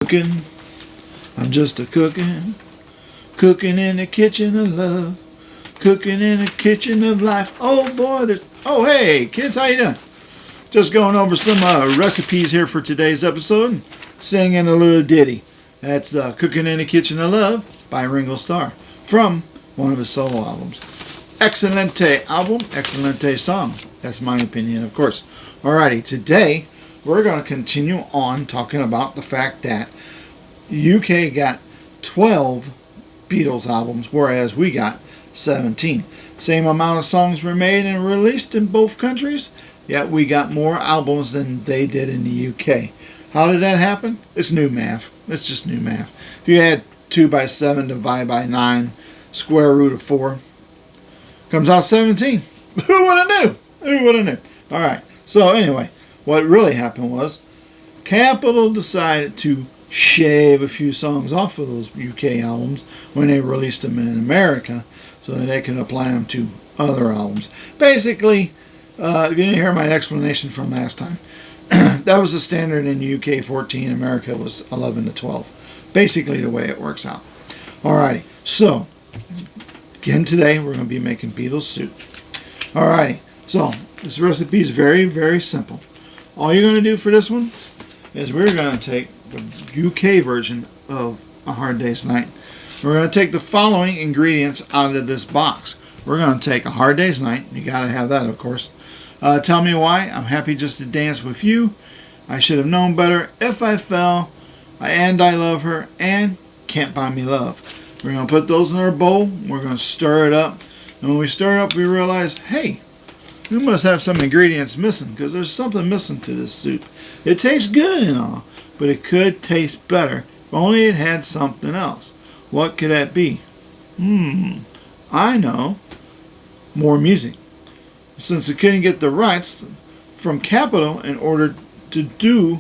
Cooking, I'm just a cooking. Cooking in the kitchen of love. Cooking in the kitchen of life. Oh boy, oh hey, kids, how you doing? Just going over some recipes here for today's episode. Singing a little ditty. That's Cooking in the Kitchen of Love by Ringo Starr from one of his solo albums. Excelente album, excelente song. That's my opinion, of course. Alrighty, today we're going to continue on talking about the fact that UK got 12 Beatles albums, whereas we got 17. Same amount of songs were made and released in both countries, yet we got more albums than they did in the UK. How did that happen? It's new math. It's just new math. If you add 2 by 7 divided by 9, square root of 4, comes out 17. Who would have knew? Who would have knew? Alright, so anyway, what really happened was Capitol decided to shave a few songs off of those UK albums when they released them in America so that they can apply them to other albums. Basically, you didn't hear my explanation from last time. That was the standard in the UK, 14. America was 11 to 12. Basically the way it works out. Alrighty, so again today we're going to be making Beatles soup. Alrighty, so this recipe is very, very simple. All you're going to do for this one is we're going to take the UK version of A Hard Day's Night. We're going to take the following ingredients out of this box. We're going to take A Hard Day's Night. You got to have that, of course. Tell Me Why. I'm happy just to dance with you. I should have known better. If I fell. And I love her. And Can't Buy Me Love. We're going to put those in our bowl. We're going to stir it up. And when we stir it up, we realize, hey, we must have some ingredients missing because there's something missing to this soup. It tastes good and all, but it could taste better if only it had something else. What could that be? I know. More music. Since it couldn't get the rights from Capitol in order to do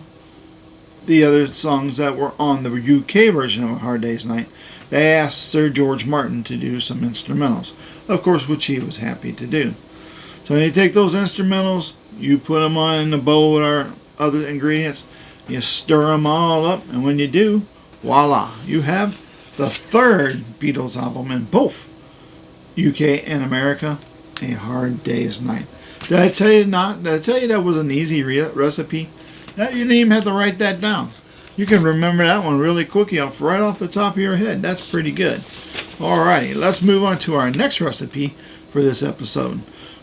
the other songs that were on the UK version of A Hard Day's Night, they asked Sir George Martin to do some instrumentals, of course, which he was happy to do. So when you take those instrumentals, you put them on in the bowl with our other ingredients, you stir them all up, and when you do, voila, you have the third Beatles album in both UK and America, A Hard Day's Night. Did I tell you not? Did I tell you that was an easy recipe? That, you didn't even have to write that down. You can remember that one really quickly right off the top of your head. That's pretty good. Alrighty, let's move on to our next recipe for this episode.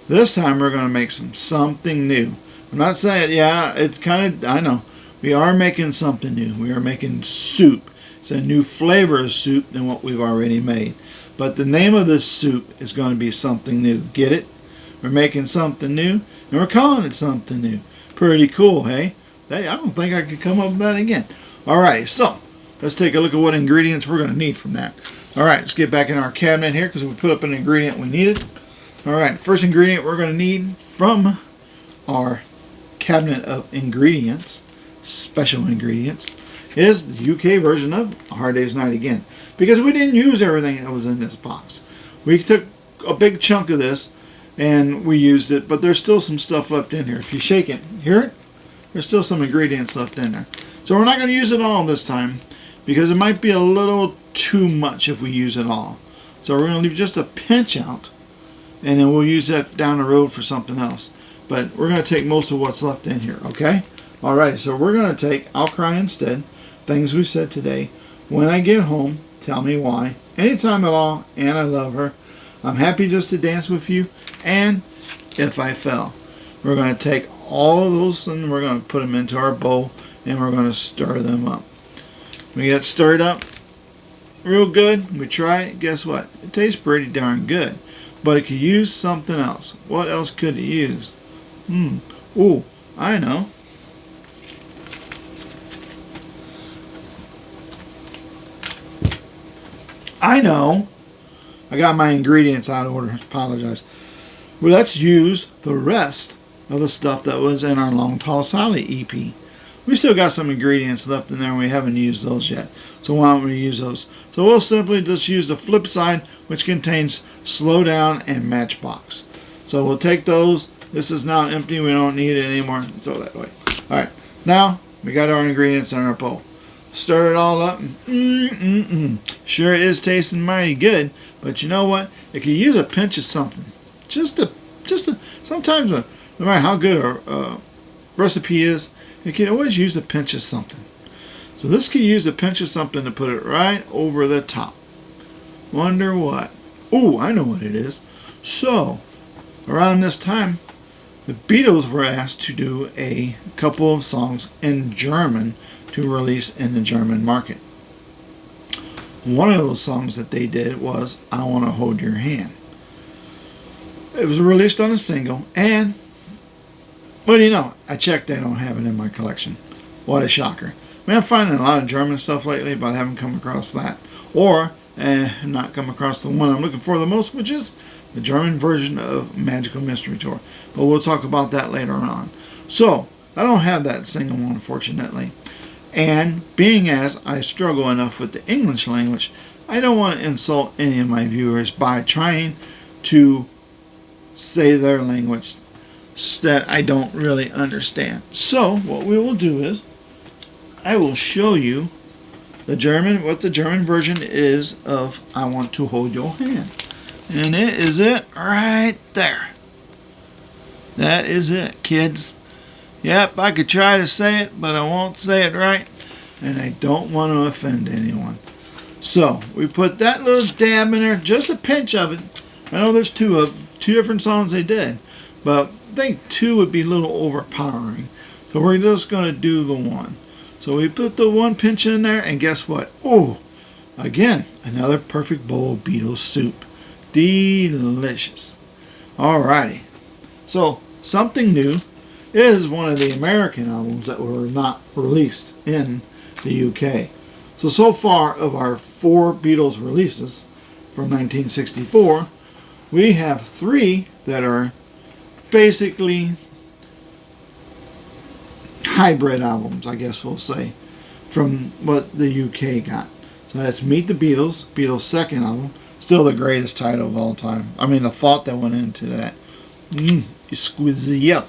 This time we're going to make something new. I'm not saying, yeah, it's kind of, I know. We are making something new. We are making soup. It's a new flavor of soup than what we've already made. But the name of this soup is going to be something new. Get it? We're making something new, and we're calling it something new. Pretty cool, hey? Hey, I don't think I could come up with that again. Alrighty, so let's take a look at what ingredients we're going to need from that. Alright, let's get back in our cabinet here because we put up an ingredient we needed. Alright, first ingredient we're going to need from our cabinet of ingredients, special ingredients, is the UK version of A Hard Day's Night again. Because we didn't use everything that was in this box. We took a big chunk of this and we used it, but there's still some stuff left in here. If you shake it, hear it? There's still some ingredients left in there. So we're not going to use it all this time because it might be a little too much if we use it all. So we're going to leave just a pinch out and then we'll use that down the road for something else. But we're going to take most of what's left in here, okay? Alright, so we're going to take I'll Cry Instead, things we said today, When I Get Home, Tell Me Why, Anytime at All, and I Love Her, I'm Happy Just to Dance with You, and If I Fell. We're going to take all of those and we're going to put them into our bowl and we're going to stir them up. We get stirred up real good. We try it. Guess what? It tastes pretty darn good. But it could use something else. What else could it use? Ooh, I know. I know. I got my ingredients out of order. Apologize. Well, let's use the rest of the stuff that was in our Long Tall Sally EP. We still got some ingredients left in there and we haven't used those yet. So why don't we use those? So we'll simply just use the flip side, which contains Slow Down and Matchbox. So we'll take those. This is now empty. We don't need it anymore. Throw that away. Alright. Now we got our ingredients in our bowl. stir it all up, and sure is tasting mighty good. But you know what? It could use a pinch of something. Just a, sometimes no matter how good a recipe is, it can always use a pinch of something. So this could use a pinch of something to put it right over the top. Wonder what? Oh, I know what it is. So, around this time, the Beatles were asked to do a couple of songs in German to release in the German market. One of those songs that they did was I Want to Hold Your Hand. It was released on a single, and what do you know? I checked, I don't have it in my collection. What a shocker. I mean, I'm finding a lot of German stuff lately, but I haven't come across that. Or, not come across the one I'm looking for the most, which is the German version of Magical Mystery Tour. But we'll talk about that later on. So, I don't have that single, unfortunately. And being as I struggle enough with the English language, I don't want to insult any of my viewers by trying to say their language that I don't really understand. So, what we will do is, I will show you what the German version is of I Want to Hold Your Hand. And it is it right there. That is it, kids. Yep, I could try to say it, but I won't say it right. And I don't want to offend anyone. So, we put that little dab in there, just a pinch of it. I know there's two different songs they did, but I think two would be a little overpowering. So we're just going to do the one. So we put the one pinch in there, and guess what? Oh, again, another perfect bowl of Beatles soup. Delicious. Alrighty. So, Something New is one of the American albums that were not released in the UK. So far of our 4 Beatles releases from 1964, we have 3 that are basically hybrid albums, I guess we'll say, from what the UK got. So that's Meet the Beatles, Beatles' second album, still the greatest title of all time. I mean, the thought that went into that. Exquisite.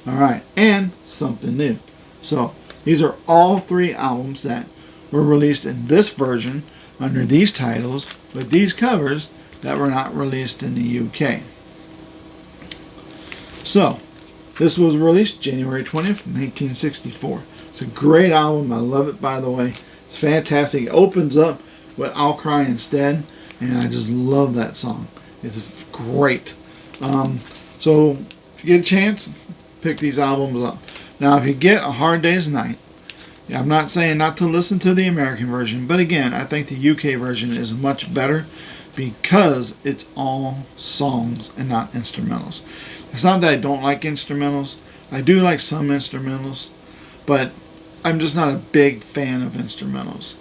Alright, and Something New. So, these are all 3 albums that were released in this version under these titles with these covers that were not released in the UK. So, this was released January 20th, 1964. It's a great album. I love it, by the way. It's fantastic. It opens up with I'll Cry Instead, and I just love that song. It's great. So, if you get a chance, pick these albums up. Now, if you get A Hard Day's Night, I'm not saying not to listen to the American version, but again, I think the UK version is much better because it's all songs and not instrumentals. It's not that I don't like instrumentals. I do like some instrumentals, but I'm just not a big fan of instrumentals.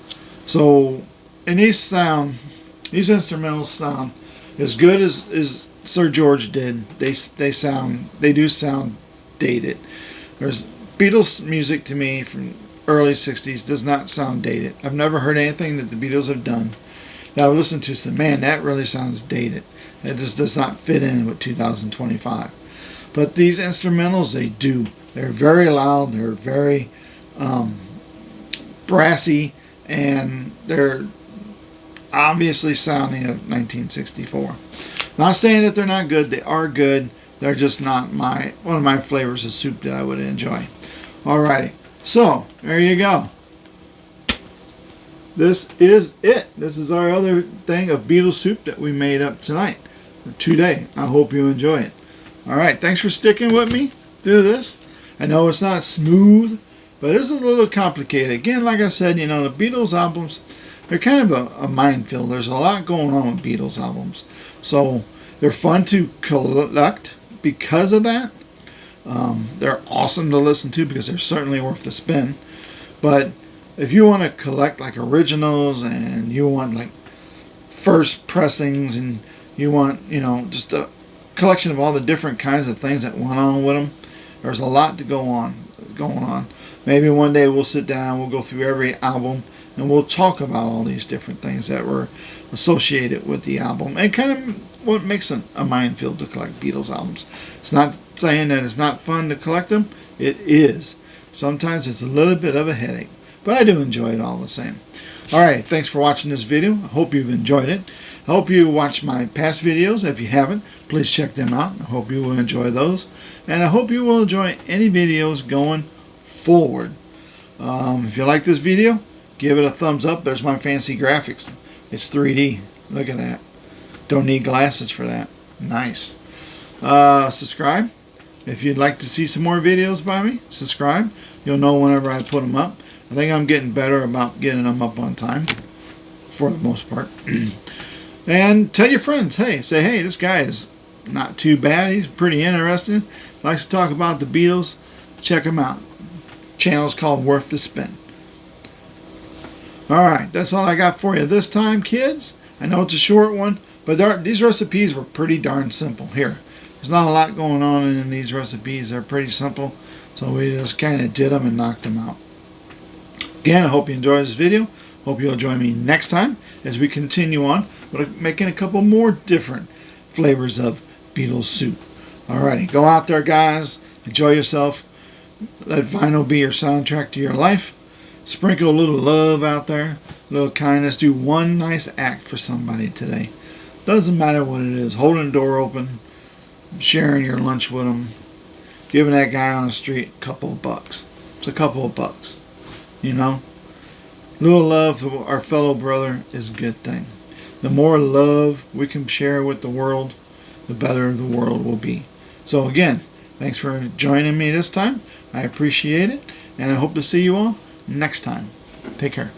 So, and these instrumentals sound as good as Sir George did. They do sound dated. There's Beatles music to me from early 60s does not sound dated. I've never heard anything that the Beatles have done that I would listen to and say, man, that really sounds dated. It just does not fit in with 2025. But these instrumentals, they do. They're very loud. They're very brassy, and they're obviously sounding of 1964. Not saying that they're not good. They are good. They're just not one of my flavors of soup that I would enjoy. Alrighty. So, there you go. This is it. This is our other thing of Beatles soup that we made up tonight. Today. I hope you enjoy it. Alright, thanks for sticking with me through this. I know it's not smooth, but it's a little complicated. Again, like I said, the Beatles albums, they're kind of a minefield. There's a lot going on with Beatles albums. So, they're fun to collect because of that. They're awesome to listen to because they're certainly worth the spin. But if you want to collect like originals and you want like first pressings and you want, just a collection of all the different kinds of things that went on with them, there's a lot to going on. Maybe one day we'll sit down, we'll go through every album, and we'll talk about all these different things that were associated with the album and kind of what makes a minefield to collect Beatles albums. It's not saying that it's not fun to collect them. It is. Sometimes it's a little bit of a headache. but I do enjoy it all the same. Alright, thanks for watching this video. I hope you've enjoyed it. I hope you watch my past videos. If you haven't, please check them out. I hope you will enjoy those. And I hope you will enjoy any videos going forward. If you like this video, give it a thumbs up. There's my fancy graphics. It's 3D. Look at that. Don't need glasses for that. Nice. Subscribe. If you'd like to see some more videos by me, subscribe. You'll know whenever I put them up. I think I'm getting better about getting them up on time, for the most part. And tell your friends, say, hey, this guy is not too bad. He's pretty interesting. Likes to talk about the Beatles. Check him out. Channel's called Worth the Spin. Alright, that's all I got for you this time, kids. I know it's a short one, but these recipes were pretty darn simple. Here, there's not a lot going on in these recipes. They're pretty simple, so we just kind of did them and knocked them out. Again, I hope you enjoyed this video. Hope you'll join me next time as we continue on with making a couple more different flavors of Beatles soup. Alrighty, go out there, guys. Enjoy yourself. Let vinyl be your soundtrack to your life. Sprinkle a little love out there, a little kindness. Do one nice act for somebody today. Doesn't matter what it is. Holding the door open, sharing your lunch with them, giving that guy on the street a couple of bucks. It's a couple of bucks. You know, little love for our fellow brother is a good thing. The more love we can share with the world, the better the world will be. So again, thanks for joining me this time. I appreciate it, and I hope to see you all next time. Take care.